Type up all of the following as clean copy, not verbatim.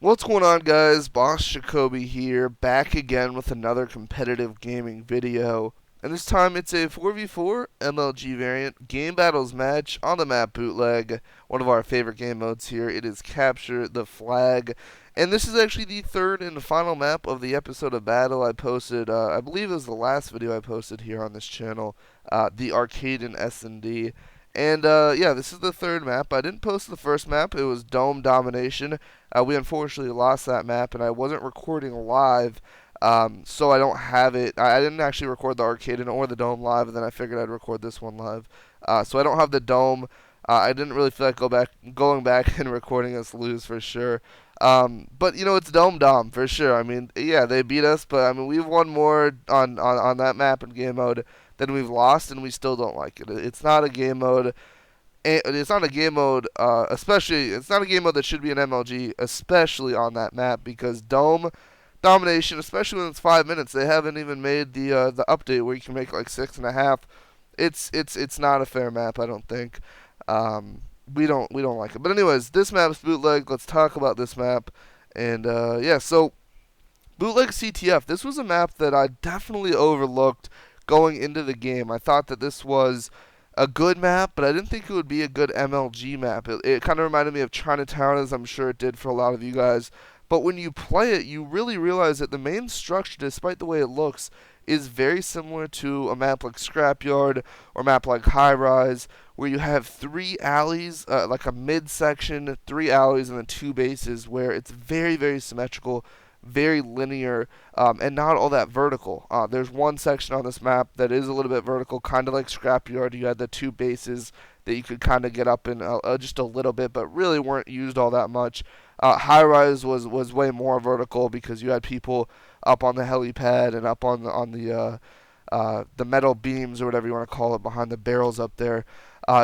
What's going on, guys? BossJacoby here, back again with another competitive gaming video. And this time it's a 4v4 MLG variant game battles match on the map Bootleg, one of our favorite game modes here. It is Capture the Flag. And this is actually the third and final map of the episode of Battle I posted, I believe it was the last video I posted here on this channel, the Arcade and S&D. And yeah, this is the third map. I didn't post the first map. It was Dome Domination. We unfortunately lost that map, and I wasn't recording live, so I don't have it. I didn't actually record the Arcade or the Dome live, and then I figured I'd record this one live. So I don't have the Dome. I didn't really feel like going back and recording us lose for sure. But you know, it's Dome Dom for sure. I mean, yeah, they beat us, but I mean, we've won more on that map in game mode than we've lost, and we still don't like it. It's not a game mode. It's not a game mode, especially. It's not a game mode that should be an MLG, especially on that map, because Dome domination, especially when it's 5 minutes, they haven't even made the update where you can make like 6.5. It's not a fair map, I don't think. We don't like it. But anyways, this map's Bootleg. Let's talk about this map. And yeah, so Bootleg CTF. This was a map that I definitely overlooked going into the game. I thought that this was a good map, but I didn't think it would be a good MLG map. It kind of reminded me of Chinatown, as I'm sure it did for a lot of you guys. But when you play it, you really realize that the main structure, despite the way it looks, is very similar to a map like Scrapyard or a map like High Rise, where you have three alleys, like a midsection, three alleys, and then two bases, where it's very, very symmetrical, very linear, and not all that vertical. There's one section on this map that is a little bit vertical, kind of like Scrapyard. You had the two bases that you could kind of get up in just a little bit, but really weren't used all that much. High Rise was way more vertical because you had people up on the helipad and up on the metal beams or whatever you want to call it behind the barrels up there.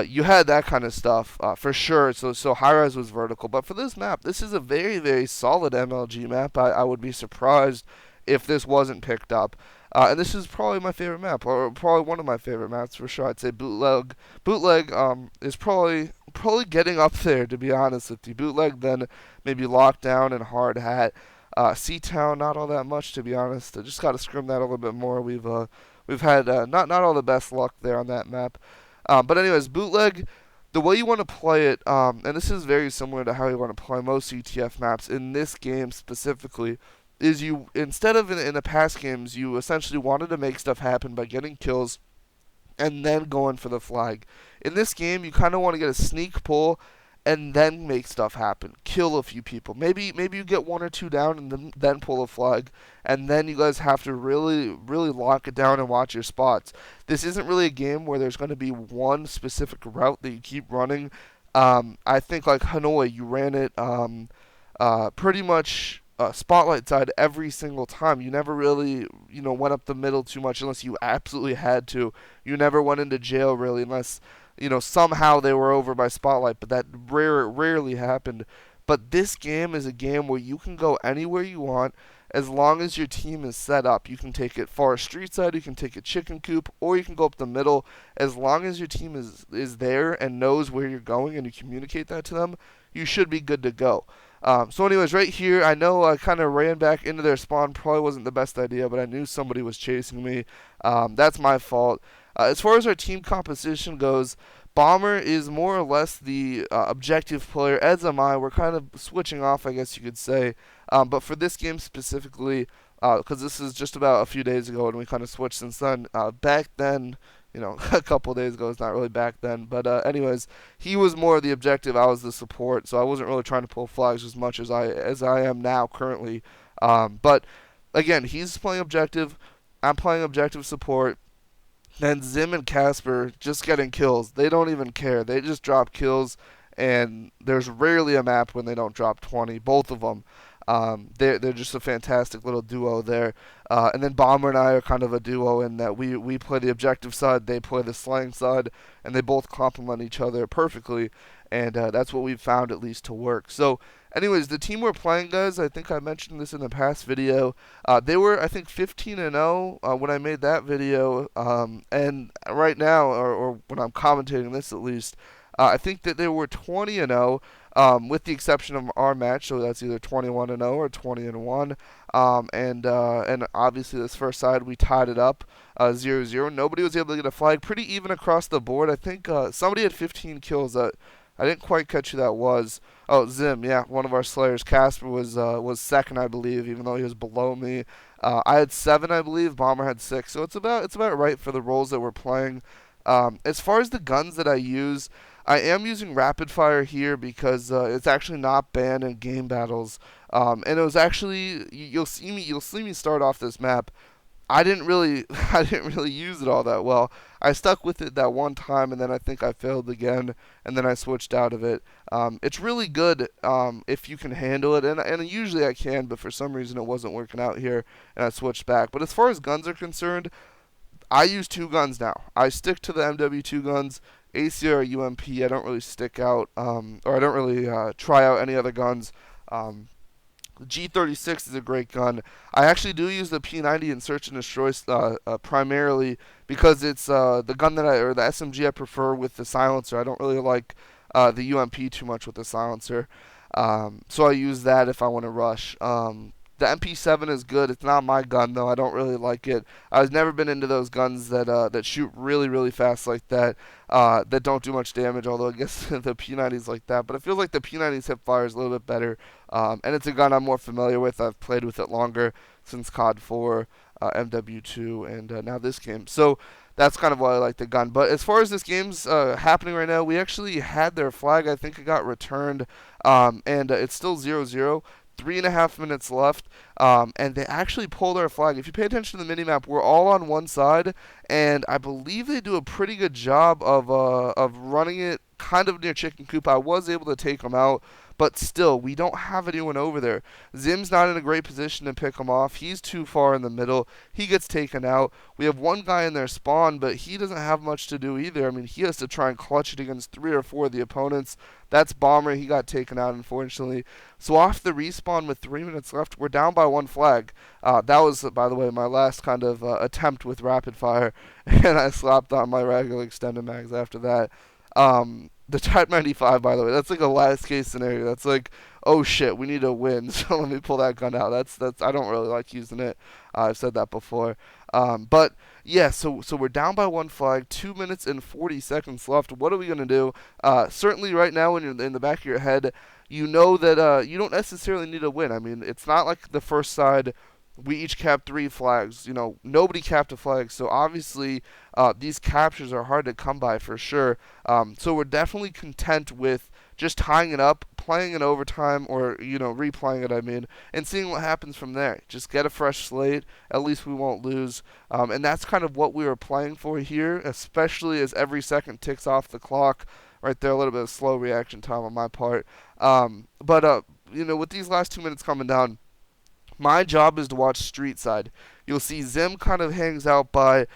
You had that kind of stuff for sure. So High Rise was vertical, but for this map, this is a very, very solid MLG map. I would be surprised if this wasn't picked up. And this is probably my favorite map, or probably one of my favorite maps for sure. I'd say Bootleg. Bootleg is probably getting up there, to be honest with you. Bootleg, then maybe Lockdown and Hard Hat. C-Town, not all that much, to be honest. I just got to scrim that a little bit more. We've had not all the best luck there on that map. But anyways, Bootleg, the way you want to play it, and this is very similar to how you want to play most CTF maps in this game specifically, is you, instead of in the past games, you essentially wanted to make stuff happen by getting kills and then going for the flag. In this game, you kind of want to get a sneak pull and then make stuff happen. Kill a few people. Maybe you get one or two down and then pull a flag, and then you guys have to really lock it down and watch your spots. This isn't really a game where there's going to be one specific route that you keep running. I think like Hanoi, you ran it pretty much spotlight side every single time. You never really, went up the middle too much unless you absolutely had to. You never went into jail really unless, somehow they were over by spotlight, but that rarely happened. But this game is a game where you can go anywhere you want as long as your team is set up. You can take it far street side, you can take it chicken coop, or you can go up the middle. As long as your team is there and knows where you're going and you communicate that to them, you should be good to go. So anyways, right here, I know I kind of ran back into their spawn. Probably wasn't the best idea, but I knew somebody was chasing me. That's my fault. As far as our team composition goes, Bomber is more or less the objective player, as am I. We're kind of switching off, I guess you could say. But for this game specifically, because this is just about a few days ago and we kind of switched since then, back then, a couple days ago, it's not really back then. But anyways, he was more the objective. I was the support, so I wasn't really trying to pull flags as much as I am now currently. But again, he's playing objective. I'm playing objective support. Then Zim and Casper just getting kills. They don't even care. They just drop kills, and there's rarely a map when they don't drop 20. Both of them. They're just a fantastic little duo there. And then Bomber and I are kind of a duo in that we play the objective side, they play the slang side, and they both complement each other perfectly. And that's what we've found at least to work. So anyways, the team we're playing, guys, I think I mentioned this in the past video. They were, I think, 15-0 when I made that video. And right now, or when I'm commentating this at least, I think that they were 20-0. with the exception of our match. So that's either 21-0 or 20-1. And obviously this first side we tied it up 0-0. Nobody was able to get a flag. Pretty even across the board. I think somebody had 15 kills. I didn't quite catch who that was. Oh, Zim, yeah, one of our Slayers. Casper was second, I believe, even though he was below me. I had 7, I believe. Bomber had 6. So it's about right for the roles that we're playing. As far as the guns that I use, I am using rapid fire here because it's actually not banned in game battles. And it was actually you'll see me start off this map. I didn't really I didn't really use it all that well. I stuck with it that one time, and then I think I failed again, and then I switched out of it. It's really good if you can handle it, and usually I can, but for some reason it wasn't working out here, and I switched back. But as far as guns are concerned, I use 2 guns now. I stick to the MW2 guns, ACR, UMP. I don't really stick out, or I don't really try out any other guns. Um, G36 is a great gun. I actually do use the P90 in Search and Destroy primarily because it's the gun or the SMG I prefer with the silencer. I don't really like the UMP too much with the silencer, so I use that if I want to rush. The MP7 is good. It's not my gun though. I don't really like it. I've never been into those guns that shoot really really fast like that. That don't do much damage. Although I guess the P90 is like that. But it feels like the P90's hip fire is a little bit better. And it's a gun I'm more familiar with. I've played with it longer since COD 4, MW2, and now this game. So that's kind of why I like the gun. But as far as this game's happening right now, we actually had their flag. I think it got returned, and it's still 0-0. 3.5 minutes left, and they actually pulled our flag. If you pay attention to the minimap, we're all on one side, and I believe they do a pretty good job of running it kind of near Chicken Coop. I was able to take them out, but still, we don't have anyone over there. Zim's not in a great position to pick him off. He's too far in the middle. He gets taken out. We have one guy in their spawn, but he doesn't have much to do either. I mean, he has to try and clutch it against 3 or 4 of the opponents. That's Bomber. He got taken out, unfortunately. So off the respawn with 3 minutes left, we're down by 1 flag. That was, by the way, my last kind of attempt with rapid fire, and I slapped on my regular extended mags after that. The Type 95, by the way, that's like a last case scenario. That's like, oh shit, we need a win, so let me pull that gun out. That's I don't really like using it. I've said that before. But yeah, so we're down by 1 flag, 2 minutes and 40 seconds left. What are we gonna do? Certainly, right now, when you're in the back of your head, you know that you don't necessarily need a win. I mean, it's not like the first side. We each capped 3 flags. Nobody capped a flag, so obviously these captures are hard to come by for sure. So we're definitely content with just tying it up, playing in overtime, or replaying it. I mean, and seeing what happens from there. Just get a fresh slate. At least we won't lose. And that's kind of what we were playing for here, especially as every second ticks off the clock. Right there, a little bit of slow reaction time on my part. But with these last 2 minutes coming down, my job is to watch street side. You'll see Zim kind of hangs out by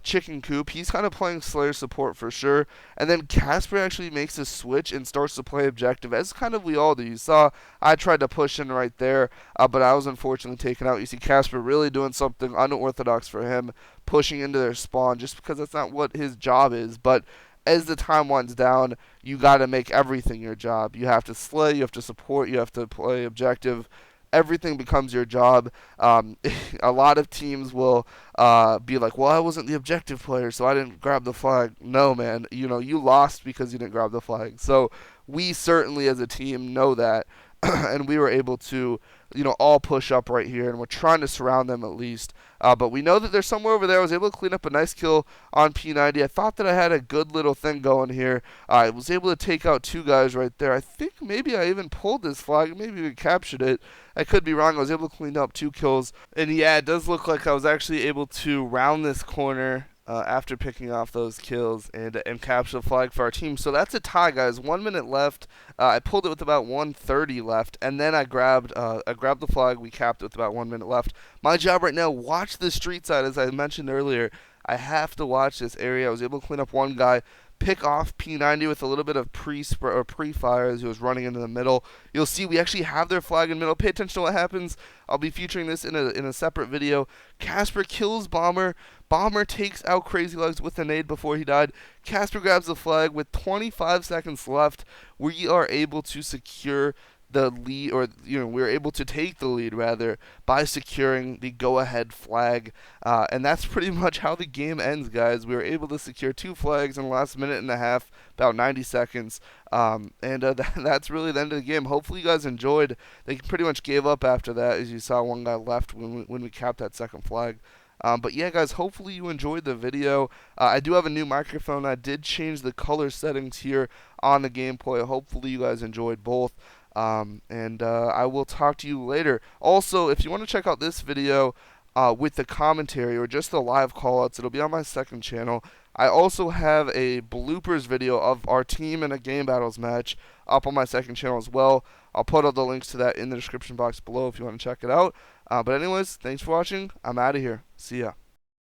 Chicken Coop. He's kind of playing Slayer support for sure. And then Casper actually makes a switch and starts to play objective, as kind of we all do. You saw I tried to push in right there, but I was unfortunately taken out. You see Casper really doing something unorthodox for him, pushing into their spawn, just because that's not what his job is. But as the time winds down, you got to make everything your job. You have to slay, you have to support, you have to play objective. Everything becomes your job. A lot of teams will be like, well, I wasn't the objective player, so I didn't grab the flag. No, man. You lost because you didn't grab the flag. So we certainly as a team know that. And we were able to, all push up right here, and we're trying to surround them at least. But we know that they're somewhere over there. I was able to clean up a nice kill on P90. I thought that I had a good little thing going here. I was able to take out 2 guys right there. I think maybe I even pulled this flag. Maybe we captured it. I could be wrong. I was able to clean up 2 kills. And yeah, it does look like I was actually able to round this corner after picking off those kills and capture the flag for our team. So that's a tie, guys. 1 minute left. I pulled it with about 1:30 left, and then I grabbed the flag. We capped it with about 1 minute left. My job right now, watch the street side, as I mentioned earlier. I have to watch this area. I was able to clean up 1 guy. pick off P90 with a little bit of pre-fire as he was running into the middle. You'll see we actually have their flag in the middle. Pay attention to what happens. I'll be featuring this in a separate video. Casper kills Bomber. Bomber takes out Crazy Legs with a nade before he died. Casper grabs the flag with 25 seconds left. We are able to secure the lead, or we were able to take the lead rather by securing the go-ahead flag, and that's pretty much how the game ends, guys. We were able to secure 2 flags in the last minute and a half, about 90 seconds, and that's really the end of the game. Hopefully you guys enjoyed. They pretty much gave up after that, as you saw one guy left when we capped that second flag. But yeah, guys, hopefully you enjoyed the video. I do have a new microphone. I did change the color settings here on the gameplay. Hopefully you guys enjoyed both. And I will talk to you later. Also, if you want to check out this video with the commentary or just the live callouts, it'll be on my second channel. I also have a bloopers video of our team in a game battles match up on my second channel as well. I'll put all the links to that in the description box below if you want to check it out. But anyways, thanks for watching. I'm out of here. See ya.